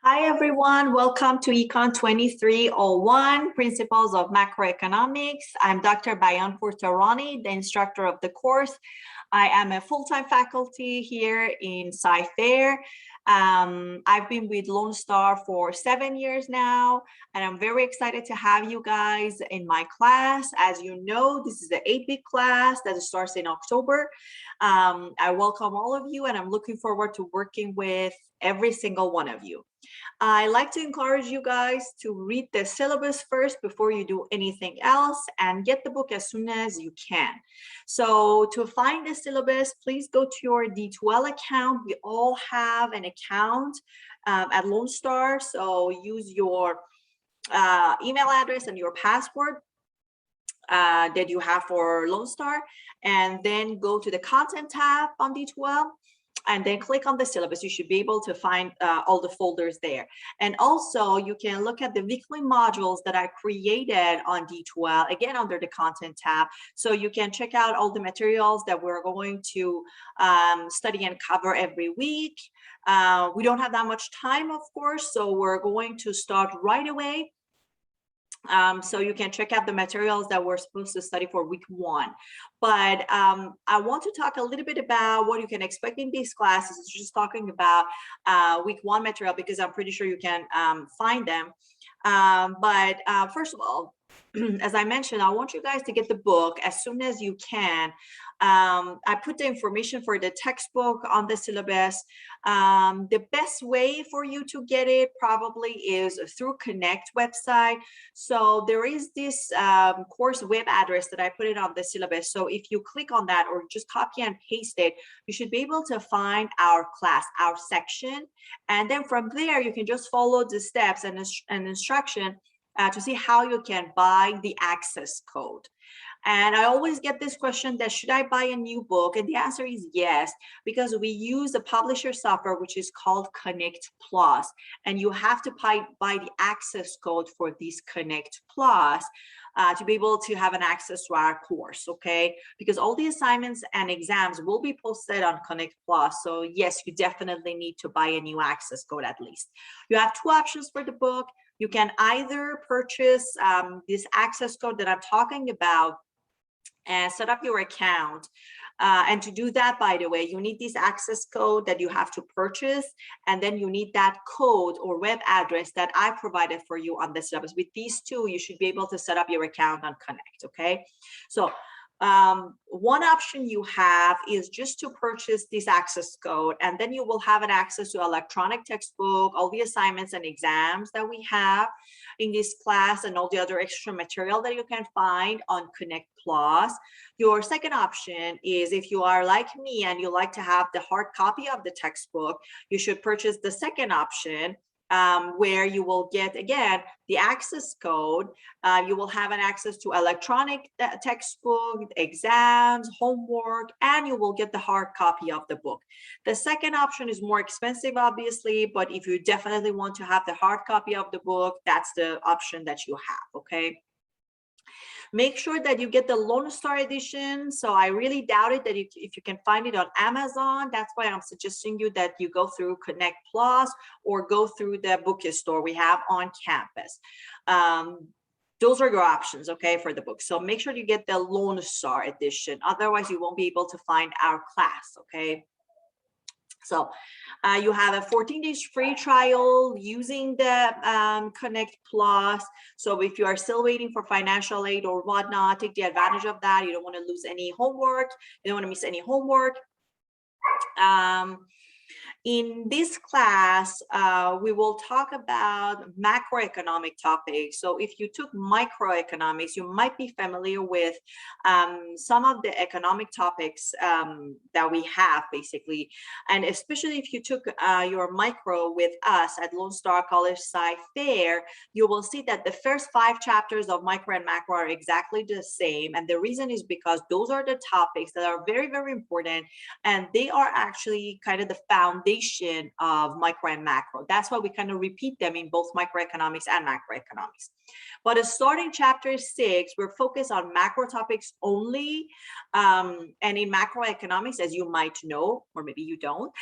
Hi, everyone. Welcome to Econ 2301, Principles of Macroeconomics. I'm Dr. Bayan Furtarani, the instructor of the course. I am a full-time faculty here in Sci-Fair. I've been with Lone Star for 7 years now, and I'm very excited to have you guys in my class. As you know, this is the 8-week class that starts in October. I welcome all of you, and I'm looking forward to working with every single one of you. I like to encourage you guys to read the syllabus first before you do anything else and get the book as soon as you can. So to find the syllabus, please go to your D2L account. We all have an account at Lone Star. So use your email address and your password that you have for Lone Star, and then go to the content tab on D2L. And then click on the syllabus. You should be able to find all the folders there. And also you can look at the weekly modules that I created on D2L, again, under the content tab. So you can check out all the materials that we're going to study and cover every week. We don't have that much time, of course, so we're going to start right away. So you can check out the materials that we're supposed to study for week 1. But I want to talk a little bit about what you can expect in these classes. It's just talking about week 1 material because I'm pretty sure you can find them. But first of all, as I mentioned, I want you guys to get the book as soon as you can. I put the information for the textbook on the syllabus. The best way for you to get it probably is through Connect website. So there is this course web address that I put it on the syllabus. So if you click on that or just copy and paste it, you should be able to find our class, our section. And then from there, you can just follow the steps and instruction to see how you can buy the access code. And I always get this question that should I buy a new book? And the answer is yes, because we use a publisher software, which is called Connect Plus. And you have to buy the access code for this Connect Plus to be able to have an access to our course, okay? Because all the assignments and exams will be posted on Connect Plus. So yes, you definitely need to buy a new access code at least. You have 2 options for the book. You can either purchase this access code that I'm talking about and set up your account. And to do that, by the way, you need this access code that you have to purchase, and then you need that code or web address that I provided for you on the syllabus. With these 2, you should be able to set up your account on Connect, okay? So one option you have is just to purchase this access code, and then you will have an access to electronic textbook, all the assignments and exams that we have in this class, and all the other extra material that you can find on Connect Plus. Your second option is, if you are like me and you like to have the hard copy of the textbook, you should purchase the second option, where you will get, again, the access code. You will have an access to electronic textbook, exams, homework, and you will get the hard copy of the book. The second option is more expensive, obviously, but if you definitely want to have the hard copy of the book, that's the option that you have, okay? Make sure that you get the Lone Star edition. So I really doubt it that if you can find it on Amazon. That's why I'm suggesting you that you go through Connect Plus or go through the bookstore we have on campus. Those are your options, okay, for the book. So make sure you get the Lone Star edition. Otherwise, you won't be able to find our class, okay? So you have a 14 days free trial using the Connect Plus. So if you are still waiting for financial aid or whatnot, take the advantage of that. You don't want to lose any homework. You don't want to miss any homework. In this class, we will talk about macroeconomic topics. So if you took microeconomics, you might be familiar with some of the economic topics that we have, basically. And especially if you took your micro with us at Lone Star College Sci-Fair, you will see that the first 5 chapters of micro and macro are exactly the same. And the reason is because those are the topics that are very, very important. And they are actually kind of the foundation foundation of micro and macro. That's why we kind of repeat them in both microeconomics and macroeconomics. But starting chapter 6, we're focused on macro topics only. And in macroeconomics, as you might know, or maybe you don't,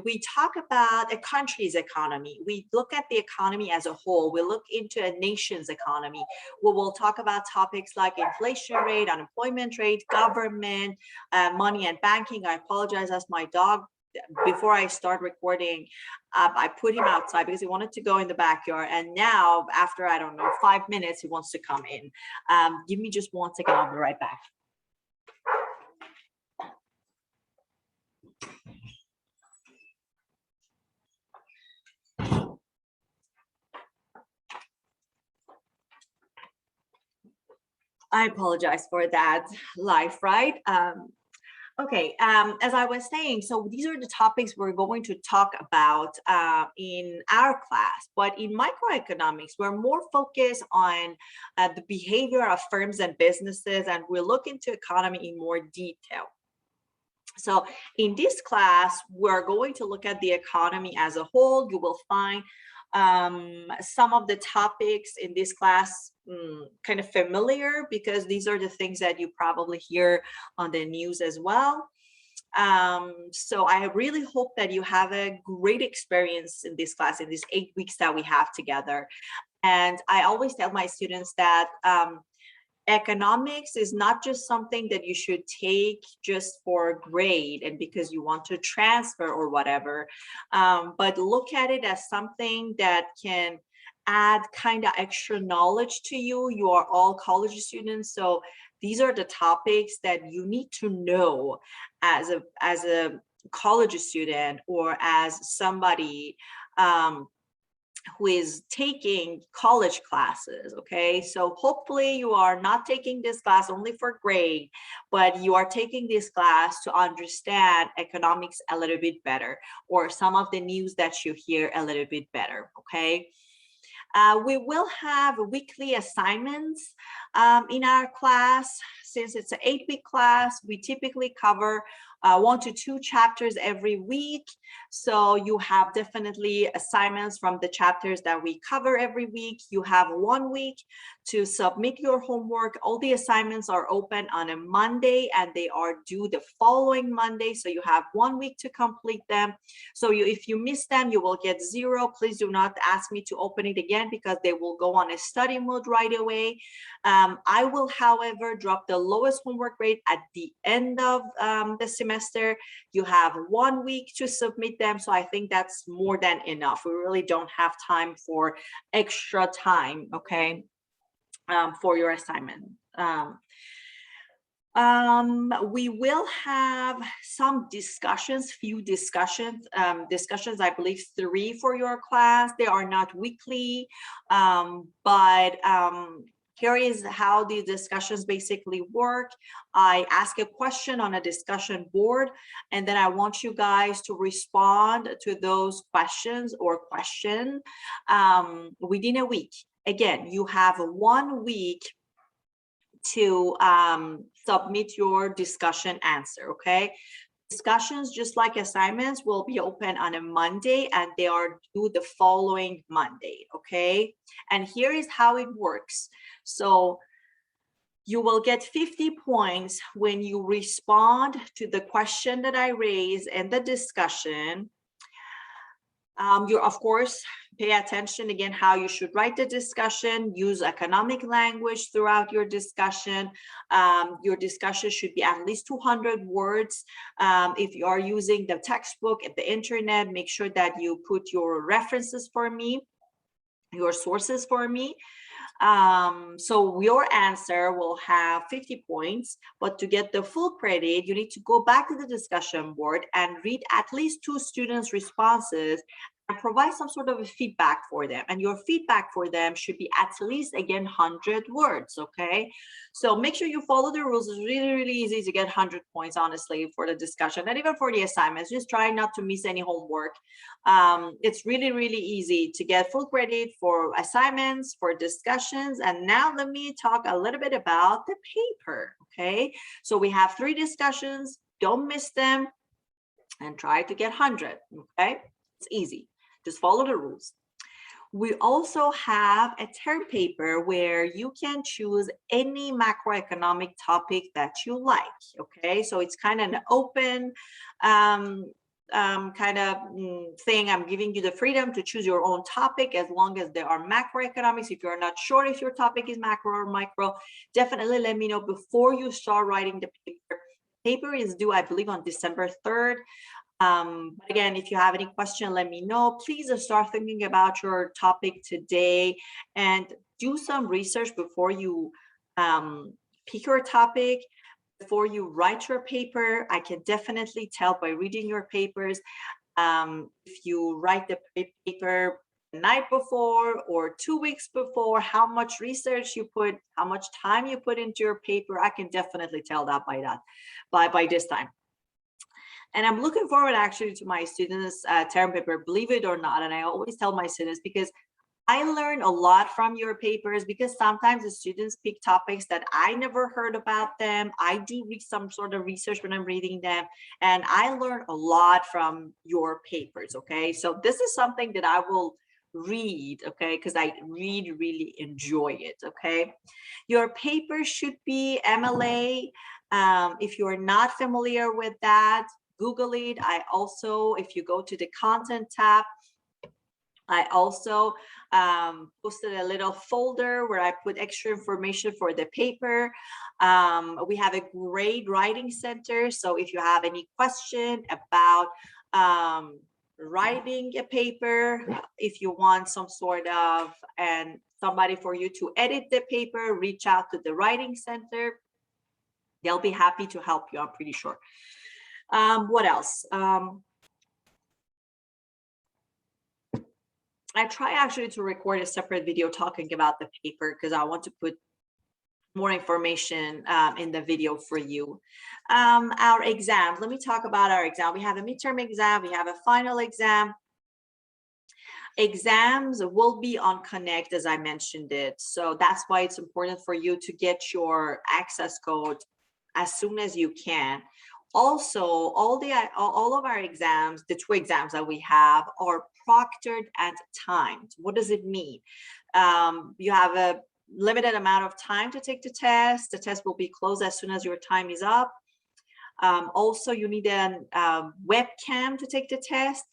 we talk about a country's economy. We look at the economy as a whole. We look into a nation's economy. We will talk about topics like inflation rate, unemployment rate, government, money and banking. I apologize, as my dog, before I start recording, I put him outside because he wanted to go in the backyard. And now, after, I don't know, 5 minutes, he wants to come in. Give me just 1 second. I'll be right back. I apologize for that, life, right? Okay, as I was saying, so these are the topics we're going to talk about in our class, but in microeconomics, we're more focused on the behavior of firms and businesses, and we'll look into economy in more detail. So in this class, we're going to look at the economy as a whole. You will find some of the topics in this class kind of familiar, because these are the things that you probably hear on the news as well. So I really hope that you have a great experience in this class, in these 8 weeks that we have together. And I always tell my students that economics is not just something that you should take just for a grade and because you want to transfer or whatever, but look at it as something that can add kind of extra knowledge to you. You are all college students, so these are the topics that you need to know as a college student or as somebody who is taking college classes. Okay, so hopefully you are not taking this class only for grade, but you are taking this class to understand economics a little bit better, or some of the news that you hear a little bit better. Okay, we will have weekly assignments in our class. Since it's an 8-week class, we typically cover 1 to 2 chapters every week. So you have definitely assignments from the chapters that we cover every week. You have 1 week to submit your homework. All the assignments are open on a Monday and they are due the following Monday. So you have 1 week to complete them. So if you miss them, you will get 0. Please do not ask me to open it again because they will go on a study mode right away. I will, however, drop the lowest homework rate at the end of the semester. You have 1 week to submit them. So I think that's more than enough. We really don't have time for extra time, okay, for your assignment. We will have some discussions, few discussions, I believe 3 for your class. They are not weekly, but here is how the discussions basically work. I ask a question on a discussion board, and then I want you guys to respond to those questions or question within a week. Again, you have 1 week to submit your discussion answer, okay? Discussions, just like assignments, will be open on a Monday and they are due the following Monday, okay? And here is how it works. So you will get 50 points when you respond to the question that I raise in the discussion. You, of course, pay attention again how you should write the discussion, use economic language throughout your discussion. Your discussion should be at least 200 words. If you are using the textbook at the internet, make sure that you put your references for me, your sources for me. So your answer will have 50 points, but to get the full credit, you need to go back to the discussion board and read at least 2 students' responses and provide some sort of a feedback for them. And your feedback for them should be at least, again, 100 words, okay? So make sure you follow the rules. It's really, really easy to get 100 points, honestly, for the discussion and even for the assignments. Just try not to miss any homework. It's really, really easy to get full credit for assignments, for discussions. And now let me talk a little bit about the paper, okay? So we have 3 discussions. Don't miss them. and try to get 100, okay? It's easy, just follow the rules. We also have a term paper where you can choose any macroeconomic topic that you like, okay? So it's kind of an open kind of thing. I'm giving you the freedom to choose your own topic as long as there are macroeconomics. If you're not sure if your topic is macro or micro, definitely let me know before you start writing the paper. Paper is due, I believe, on December 3rd. But again, if you have any question, let me know. Please start thinking about your topic today and do some research before you pick your topic, before you write your paper. I can definitely tell by reading your papers. If you write the paper the night before or 2 weeks before, how much research you put, how much time you put into your paper, I can definitely tell that by this time. And I'm looking forward actually to my students' term paper, believe it or not. And I always tell my students, because I learn a lot from your papers, because sometimes the students pick topics that I never heard about them. I do read some sort of research when I'm reading them, and I learn a lot from your papers, okay? So this is something that I will read, okay? Because I really enjoy it, okay? Your paper should be MLA. If you're not familiar with that, Google it. I also, if you go to the content tab, I also posted a little folder where I put extra information for the paper. We have a great writing center. So if you have any question about writing a paper, if you want some sort of and somebody for you to edit the paper, reach out to the writing center. They'll be happy to help you, I'm pretty sure. What else? I try actually to record a separate video talking about the paper because I want to put more information in the video for you. Our exams, let me talk about our exam. We have a midterm exam, we have a final exam. Exams will be on Connect, as I mentioned it. So that's why it's important for you to get your access code as soon as you can. Also, all of our exams, the 2 exams that we have, are proctored and timed. What does it mean? You have a limited amount of time to take the test. The test will be closed as soon as your time is up. Also, you need a webcam to take the test.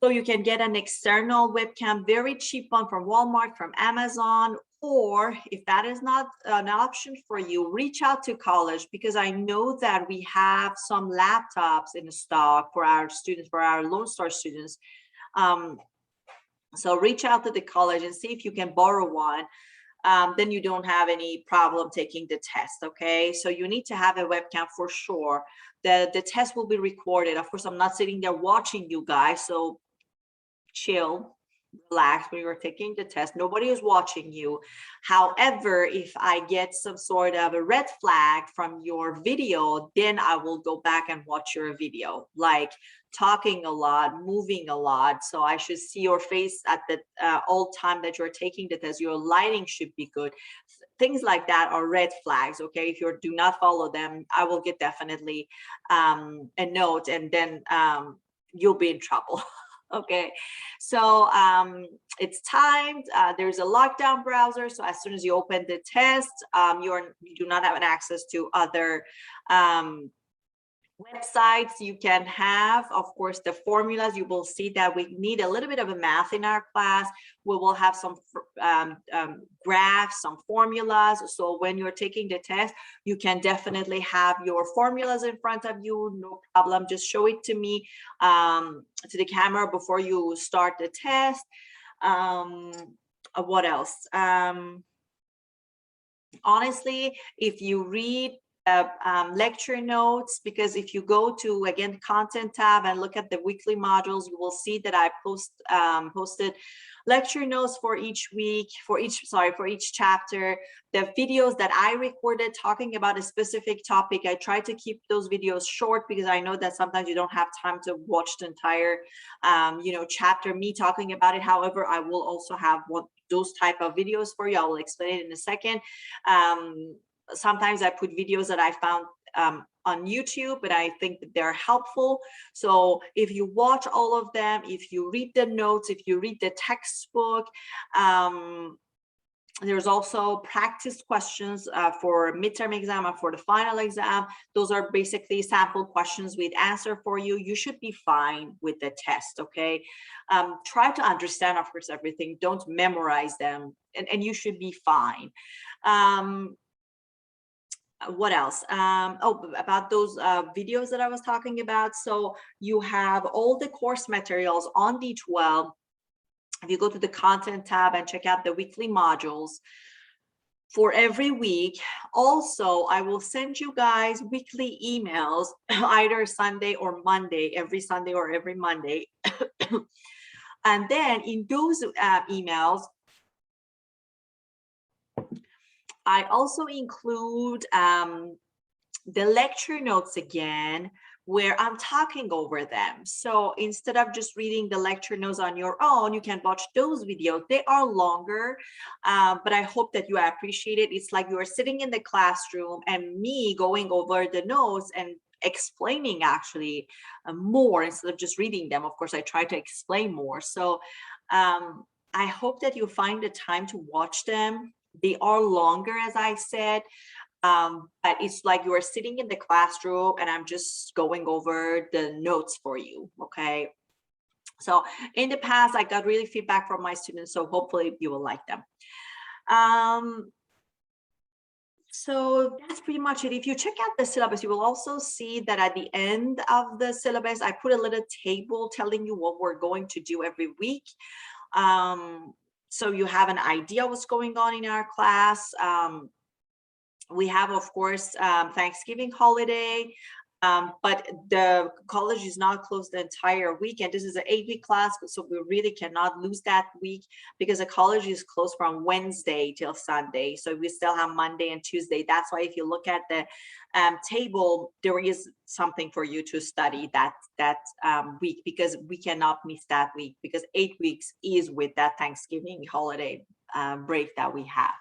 So you can get an external webcam, very cheap one from Walmart, from Amazon, or if that is not an option for you, reach out to college, because I know that we have some laptops in stock for our students, for our Lone Star students. So reach out to the college and see if you can borrow one. Then you don't have any problem taking the test, okay? So you need to have a webcam for sure. The test will be recorded. Of course, I'm not sitting there watching you guys, so chill, relax when you're taking the test. Nobody is watching you. However, if I get some sort of a red flag from your video, then I will go back and watch your video, like talking a lot, moving a lot. So I should see your face at the all time that you're taking the test. Your lighting should be good. Things like that are red flags, okay? If you do not follow them, I will get definitely a note, and then you'll be in trouble. Okay, so it's timed. There's a lockdown browser, so as soon as you open the test, you do not have an access to other websites. You can have, of course, the formulas. You will see that we need a little bit of a math in our class. We will have some graphs, some formulas. So when you're taking the test, you can definitely have your formulas in front of you, no problem. Just show it to me, to the camera before you start the test. What else? Honestly, if you read lecture notes, because if you go to, again, content tab and look at the weekly modules, you will see that I posted lecture notes for each week, for each chapter. The videos that I recorded talking about a specific topic, I try to keep those videos short, because I know that sometimes you don't have time to watch the entire chapter, me talking about it. However, I will also have those type of videos for you. I will explain it in a second. Sometimes I put videos that I found on YouTube, but I think that they're helpful. So if you watch all of them, if you read the notes, if you read the textbook, there's also practice questions for midterm exam and for the final exam. Those are basically sample questions with answer for you. You should be fine with the test, okay? Try to understand, of course, everything. Don't memorize them, and you should be fine. What else? Oh, about those videos that I was talking about. So you have all the course materials on D12. If you go to the content tab and check out the weekly modules for every week. Also, I will send you guys weekly emails, either Sunday or Monday, every Sunday or every Monday. And then in those emails, I also include the lecture notes again, where I'm talking over them. So instead of just reading the lecture notes on your own, you can watch those videos. They are longer, but I hope that you appreciate it. It's like you are sitting in the classroom and me going over the notes and explaining actually more instead of just reading them. Of course, I try to explain more. So I hope that you find the time to watch them. They are longer, as I said, but it's like you are sitting in the classroom and I'm just going over the notes for you, okay? So in the past, I got really feedback from my students, so hopefully you will like them. So that's pretty much it. If you check out the syllabus, you will also see that at the end of the syllabus, I put a little table telling you what we're going to do every week. So you have an idea what's going on in our class. We have, of course, Thanksgiving holiday, but the college is not closed the entire week, and this is an 8-week class, so we really cannot lose that week because the college is closed from Wednesday till Sunday. So we still have Monday and Tuesday. That's why if you look at the table, there is something for you to study that week, because we cannot miss that week, because 8 weeks is with that Thanksgiving holiday break that we have.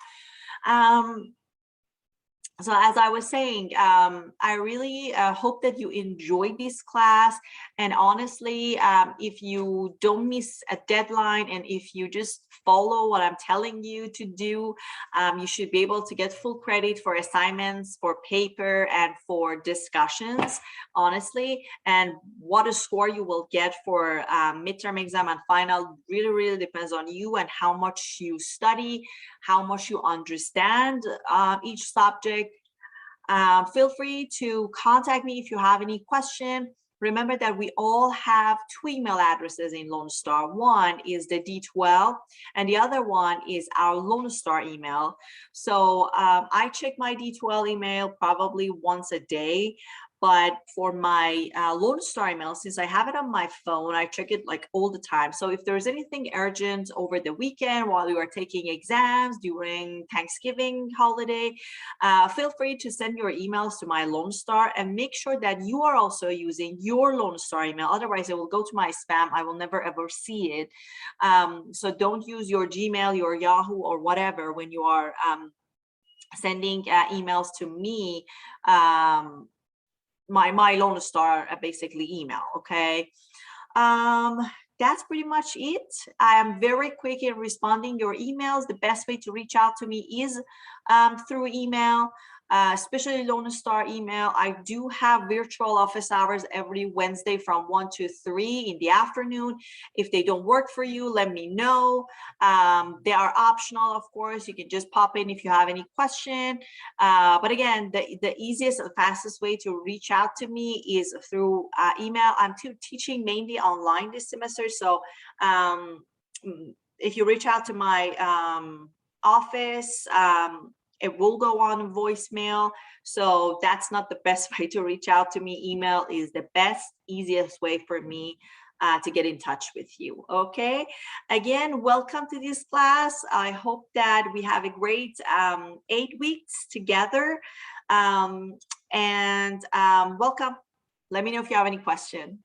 So as I was saying, I really hope that you enjoyed this class. And honestly, if you don't miss a deadline and if you just follow what I'm telling you to do, you should be able to get full credit for assignments, for paper, and for discussions, honestly. And what a score you will get for midterm exam and final really, really depends on you and how much you study, how much you understand each subject. Feel free to contact me if you have any question. Remember that we all have 2 email addresses in Lone Star. One is the D12 and the other one is our Lone Star email. So I check my D12 email probably once a day. But for my Lone Star email, since I have it on my phone, I check it like all the time. So if there's anything urgent over the weekend while you are taking exams during Thanksgiving holiday, feel free to send your emails to my Lone Star and make sure that you are also using your Lone Star email. Otherwise, it will go to my spam. I will never ever see it. So don't use your Gmail, your Yahoo, or whatever when you are sending emails to me. My Lone Star basically email, okay? That's pretty much it. I am very quick in responding your emails. The best way to reach out to me is through email, especially Lone Star email. I do have virtual office hours every Wednesday from 1 to 3 in the afternoon. If they don't work for you, let me know. They are optional, of course. You can just pop in if you have any question. But again, the easiest and fastest way to reach out to me is through email. I'm teaching mainly online this semester. So if you reach out to my office, it will go on voicemail. So that's not the best way to reach out to me. Email is the best, easiest way for me to get in touch with you. Okay. Again, welcome to this class. I hope that we have a great 8 weeks together. And welcome. Let me know if you have any question.